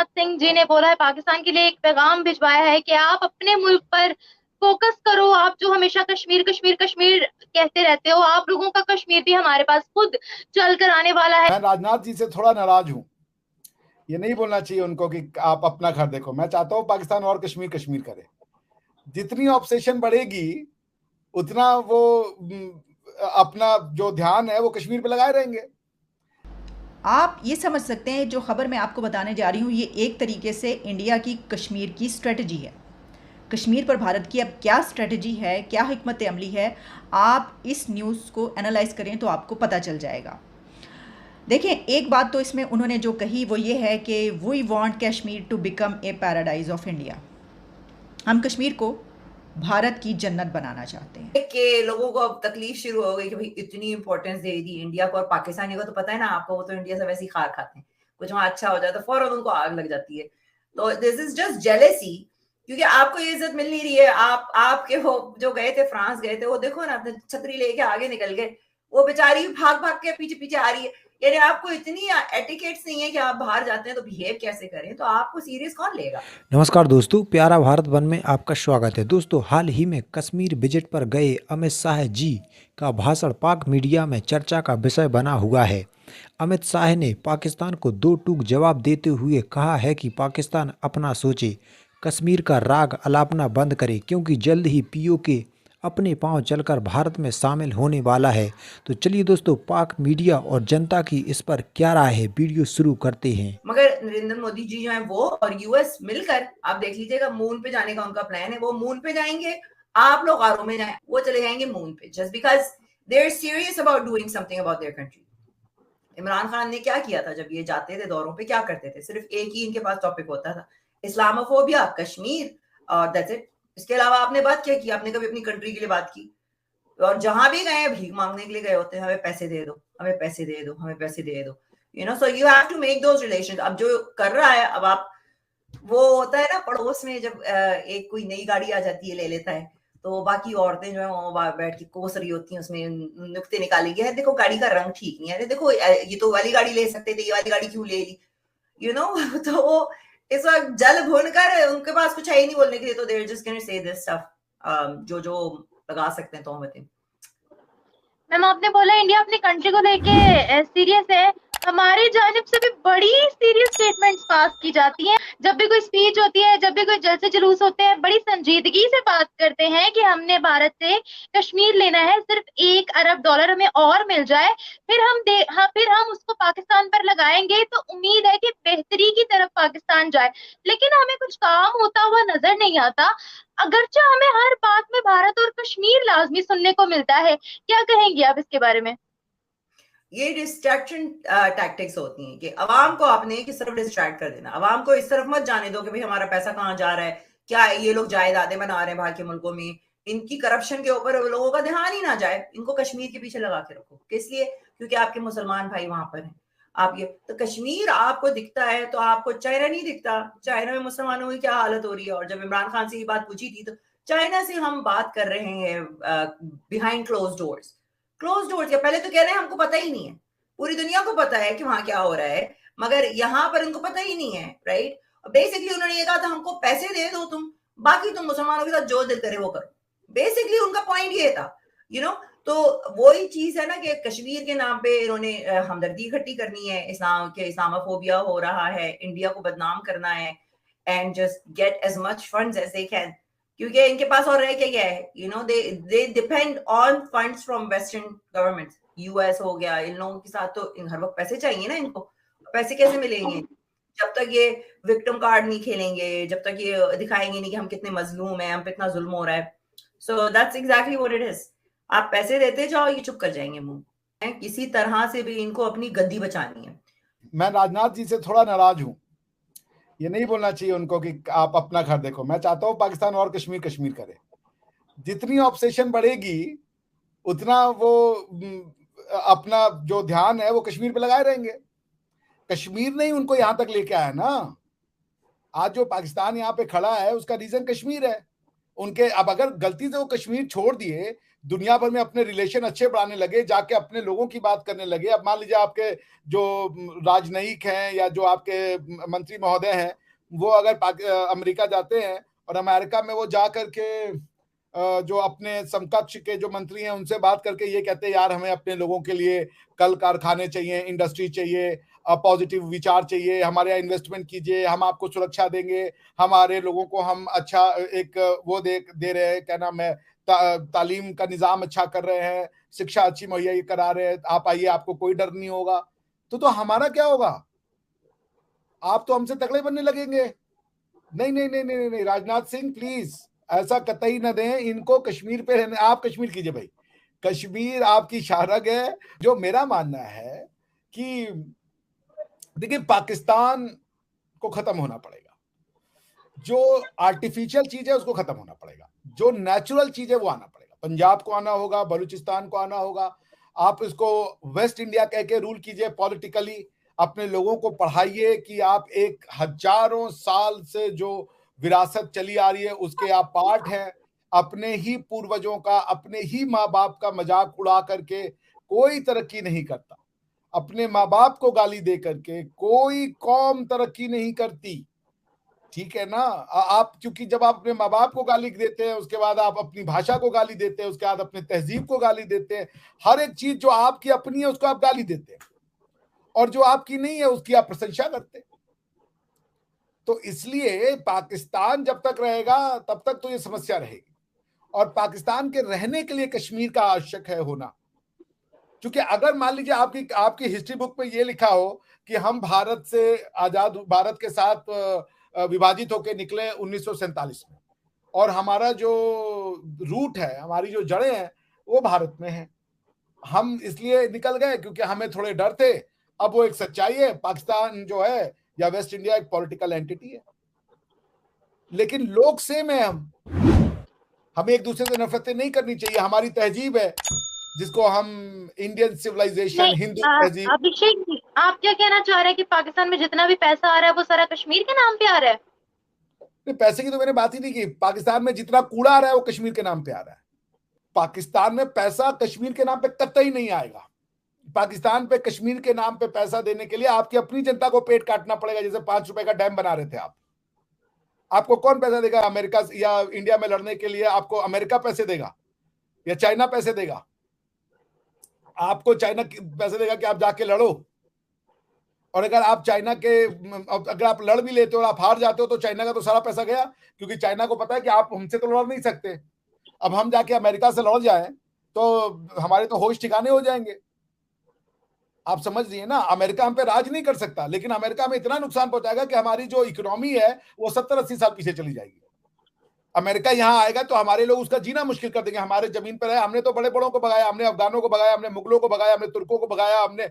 राजनाथ सिंह जी ने बोला है, पाकिस्तान के लिए एक पैगाम भिजवाया है कि आप अपने मुल्क पर फोकस करो। आप जो हमेशा कश्मीर कश्मीर कश्मीर कहते रहते हो, आप लोगों का कश्मीर भी हमारे पास खुद चल कर आने वाला है। मैं राजनाथ जी से थोड़ा नाराज हूं। ये नहीं बोलना चाहिए उनको कि आप अपना घर देखो। मैं चाहता हूं पाकिस्तान और कश्मीर कश्मीर करे। जितनी ऑब्सेशन बढ़ेगी उतना वो अपना जो ध्यान है वो कश्मीर पे लगाए रहेंगे। आप ये समझ सकते हैं जो खबर मैं आपको बताने जा रही हूँ, ये एक तरीके से इंडिया की कश्मीर की स्ट्रेटजी है। कश्मीर पर भारत की अब क्या स्ट्रेटजी है, क्या हिकमत अमली है, आप इस न्यूज़ को एनालाइज करें तो आपको पता चल जाएगा। देखें, एक बात तो इसमें उन्होंने जो कही वो ये है कि we want Kashmir to become a paradise of India. हम कश्मीर को भारत की जन्नत बनाना चाहते हैं। कि लोगों को अब तकलीफ शुरू हो गई कि भाई इतनी इंपॉर्टेंस दे दी इंडिया को, और पाकिस्तानी को तो पता है ना आपको, वो तो इंडिया से वैसे ही खार खाते हैं, कुछ वहां अच्छा हो जाता है फौरन उनको आग लग जाती है। तो दिस इज जस्ट जेलेसी, क्योंकि आपको ये इज्जत मिल नहीं रही है। आपके वो जो गए थे, फ्रांस गए थे, वो देखो ना अपने छतरी लेके आगे निकल गए, वो बेचारी भाग भाग के पीछे पीछे आ रही है। यानी आपको इतनी एटिकेट्स नहीं है कि आप बाहर जाते हैं तो बिहेव कैसे करें, तो आपको सीरियस कौन लेगा। नमस्कार दोस्तों, प्यारा भारत वन में आपका स्वागत है। दोस्तों, हाल ही में कश्मीर विजिट पर गए अमित शाह जी का भाषण पाक मीडिया में चर्चा का विषय बना हुआ है। अमित शाह ने पाकिस्तान को दो टूक जवाब देते हुए कहा है कि पाकिस्तान अपना सोचे, कश्मीर का राग अलापना बंद करे, क्योंकि जल्द ही पीओके अपने पांव चलकर भारत में शामिल होने वाला है। तो चलिए दोस्तों, पाक मीडिया और जनता की इस पर क्या राय है, वीडियो शुरू करते हैं। मगर नरेंद्र मोदी जी जो है वो और यूएस मिलकर, आप देख लीजिएगा, मून पे जाने का उनका प्लान है। वो मून पे जाएंगे, आप लोग आरों में जाए, वो चले जाएंगे मून पे, just because they are serious about doing something about their country. Imran Khan ने क्या किया था जब ये जाते थे दौरों पे, क्या करते थे? सिर्फ एक ही इनके पास टॉपिक होता था, इस्लामोफोबिया, कश्मीर, और दैट्स इट। इसके अलावा आपने बात क्या की? आपने कभी अपनी कंट्री के लिए बात की? और जहां भी गए भीख मांगने के लिए गए होते हैं, हमें पैसे दे दो, हमें पैसे दे दो, हमें पैसे दे दो, you know. So you have to make those relations. अब जो कर रहा है, अब आप, वो होता है ना पड़ोस में जब एक कोई नई गाड़ी आ जाती है, ले लेता है, तो बाकी औरतें जो है वो बैठ के कोस रही होती हैं, उसमें नुक्ते निकालेंगे, है देखो गाड़ी का रंग ठीक नहीं है, देखो ये तो वाली गाड़ी ले सकते थे, ये वाली गाड़ी क्यों ले ली, यू नो। तो वो इस वक्त जल भून कर, उनके पास कुछ है ही नहीं बोलने के लिए, तो they're just gonna say this stuff, जो जो लगा सकते हैं तोहमतें। मैम, आपने बोला इंडिया अपनी कंट्री को लेके सीरियस है। हमारी जानिब से भी बड़ी सीरियस स्टेटमेंट्स पास की जाती हैं। जब भी कोई स्पीच होती है, जब भी कोई जलसे जुलूस होते हैं, बड़ी संजीदगी से बात करते हैं कि हमने भारत से कश्मीर लेना है, सिर्फ $1 अरब हमें और मिल जाए, फिर हम उसको पाकिस्तान पर लगाएंगे तो उम्मीद है कि बेहतरी की तरफ पाकिस्तान जाए। लेकिन हमें कुछ काम होता हुआ नजर नहीं आता, अगरचे हमें हर बात में भारत और कश्मीर लाजमी सुनने को मिलता है। क्या कहेंगे आप इसके बारे में? ये डिस्ट्रैक्शन टैक्टिक्स होती हैं कि अवाम को आपने किस तरफ डिस्ट्रैक्ट कर देना। अवाम को इस तरफ मत जाने दो कि भाई हमारा पैसा कहाँ जा रहा है, क्या ये लोग जायदादें बना रहे हैं बाहर के मुल्कों में, इनकी करप्शन के ऊपर लोगों का ध्यान ही ना जाए। इनको कश्मीर के पीछे लगा के रखो। किस लिए? क्योंकि आपके मुसलमान भाई वहां पर हैं। आप ये तो कश्मीर आपको दिखता है तो आपको चाइना नहीं दिखता। चाइना में मुसलमानों की क्या हालत हो रही है। और जब इमरान खान से ये बात पूछी थी तो चाइना से हम बात कर रहे हैं behind close doors. Close doors क्या, पहले तो कह रहे हैं हमको पता ही नहीं है। पूरी दुनिया को पता है कि वहां क्या हो रहा है, मगर यहाँ पर उनको पता ही नहीं है, राइट। बेसिकली उन्होंने ये कहा था हमको पैसे दे दो तुम, बाकी तुम मुसलमानों के साथ जो दिल करे वो करो। बेसिकली उनका पॉइंट ये था, यू नो। तो वही चीज है ना कि कश्मीर के नाम पे इन्होंने हमदर्दी इकट्ठी करनी है, इस्लाम के इस्लामोफोबिया हो रहा है, इंडिया को बदनाम करना है, and just get as much funds as they can. क्योंकि इनके पास और रह क्या है, you know, they depend on funds from western government. US हो गया, इन लोगों के साथ तो हर वक्त पैसे चाहिए ना इनको। पैसे कैसे मिलेंगे जब तक ये विक्टिम कार्ड नहीं खेलेंगे, जब तक ये दिखाएंगे नहीं कि हम कितने मजलूम हैं, हम पे इतना जुल्म हो रहा है। So that's exactly what it is. आप पैसे देते जाओ, ये चुप कर जाएंगे मुंह। किसी तरह से भी इनको अपनी गद्दी बचानी है। मैं राजनाथ जी से थोड़ा नाराज हूं। ये नहीं बोलना चाहिए उनको कि आप अपना घर देखो। मैं चाहता हूं पाकिस्तान और कश्मीर कश्मीर करे। जितनी ऑब्सेशन बढ़ेगी उतना वो अपना जो ध्यान है वो कश्मीर पे लगाए रहेंगे। कश्मीर नहीं उनको यहां तक लेके आया ना। आज जो पाकिस्तान यहाँ पे खड़ा है उसका रीजन कश्मीर है। उनके अब अगर गलती से वो कश्मीर छोड़ दिए, दुनिया भर में अपने रिलेशन अच्छे बढ़ाने लगे, जाके अपने लोगों की बात करने लगे। अब मान लीजिए आपके जो राजनयिक हैं या जो आपके मंत्री महोदय हैं, वो अगर अमेरिका जाते हैं और अमेरिका में वो जा करके जो अपने समकक्ष के जो मंत्री हैं उनसे बात करके ये कहते हैं यार हमें अपने लोगों के लिए कल कारखाने चाहिए, इंडस्ट्री चाहिए, पॉजिटिव विचार चाहिए, हमारे यहाँ इन्वेस्टमेंट कीजिए, हम आपको सुरक्षा देंगे, हमारे लोगों को हम अच्छा एक वो दे रहे हैं, क्या नाम है, तालीम का निजाम अच्छा कर रहे हैं, शिक्षा अच्छी मुहैया करा रहे हैं, आप आइए, आपको कोई डर नहीं होगा। तो हमारा क्या होगा? आप तो हमसे तगड़े बनने लगेंगे। नहीं नहीं नहीं नहीं नहीं, राजनाथ सिंह प्लीज ऐसा कतई न दें इनको कश्मीर पे रहने। आप कश्मीर कीजिए भाई, कश्मीर आपकी शाहरग है। जो मेरा मानना है कि देखिए पाकिस्तान को खत्म होना पड़ेगा, जो आर्टिफिशियल चीज है उसको खत्म होना पड़ेगा, जो नेचुरल चीज है वो आना पड़ेगा। पंजाब को आना होगा, बलूचिस्तान को आना होगा। आप इसको वेस्ट इंडिया कह के रूल कीजिए पॉलिटिकली, अपने लोगों को पढ़ाइए कि आप एक हजारों साल से जो विरासत चली आ रही है उसके आप पार्ट हैं। अपने ही पूर्वजों का, अपने ही माँ बाप का मजाक उड़ा करके कोई तरक्की नहीं करता। अपने माँ बाप को गाली दे करके कोई कौम तरक्की नहीं करती, ठीक है ना। आप क्योंकि जब आप अपने माँ बाप को गाली देते हैं, उसके बाद आप अपनी भाषा को गाली देते हैं, उसके बाद अपने तहजीब को गाली देते हैं, हर एक चीज जो आपकी अपनी है उसको आप गाली देते हैं, और जो आपकी नहीं है उसकी आप प्रशंसा करते हैं। तो इसलिए पाकिस्तान जब तक रहेगा तब तक तो ये समस्या रहेगी, और पाकिस्तान के रहने के लिए कश्मीर का आवश्यक है होना। क्योंकि अगर मान लीजिए आपकी हिस्ट्री बुक में ये लिखा हो कि हम भारत से आजाद, भारत के साथ विभाजित होकर निकले 1947 में, और हमारा जो रूट है, हमारी जो जड़ें हैं वो भारत में है, हम इसलिए निकल गए क्योंकि हमें थोड़े डर थे। अब वो एक सच्चाई है, पाकिस्तान जो है या वेस्ट इंडिया एक पॉलिटिकल एंटिटी है, लेकिन लोग सेम है। हमें एक दूसरे से नफरतें नहीं करनी चाहिए, हमारी तहजीब है जिसको हम इंडियन सिविलाइजेशन, हिंदू तहजीब। अभिषेक जी, आप क्या कहना चाह रहे हैं कि पाकिस्तान में जितना भी पैसा आ रहा है वो सारा कश्मीर के नाम पे आ रहा है? नहीं, पैसे की तो मैंने बात ही नहीं की। पाकिस्तान में जितना कूड़ा आ रहा है वो कश्मीर के नाम पे आ रहा है। पाकिस्तान में पैसा कश्मीर के नाम पे कतई नहीं आएगा। पाकिस्तान पे कश्मीर के नाम पे पैसा देने के लिए आपकी अपनी जनता को पेट काटना पड़ेगा। जैसे 5 रुपए का डैम बना रहे थे आप, आपको कौन पैसा देगा? अमेरिका या इंडिया में लड़ने के लिए आपको अमेरिका पैसे देगा या चाइना पैसे देगा? आपको चाइना पैसे देगा कि आप जाके लड़ो, और अगर आप चाइना के, अगर आप लड़ भी लेते हो और आप हार जाते हो तो चाइना का तो सारा पैसा गया, क्योंकि चाइना को पता है कि आप हमसे तो लड़ नहीं सकते। अब हम जाके अमेरिका से लड़ जाएं तो हमारे तो होश ठिकाने हो जाएंगे। आप समझ रही है ना, अमेरिका हम पे राज नहीं कर सकता, लेकिन अमेरिका में इतना नुकसान पहुंचाएगा कि हमारी जो इकोनॉमी है वो 70-80 साल पीछे चली जाएगी। अमेरिका यहाँ आएगा तो हमारे लोग उसका जीना मुश्किल कर देंगे। हमारे जमीन पर है, हमने तो बड़े बड़ों को भगाया, हमने अफगानों को भगाया, हमने मुगलों को भगाया, हमने तुर्कों को भगाया, हमने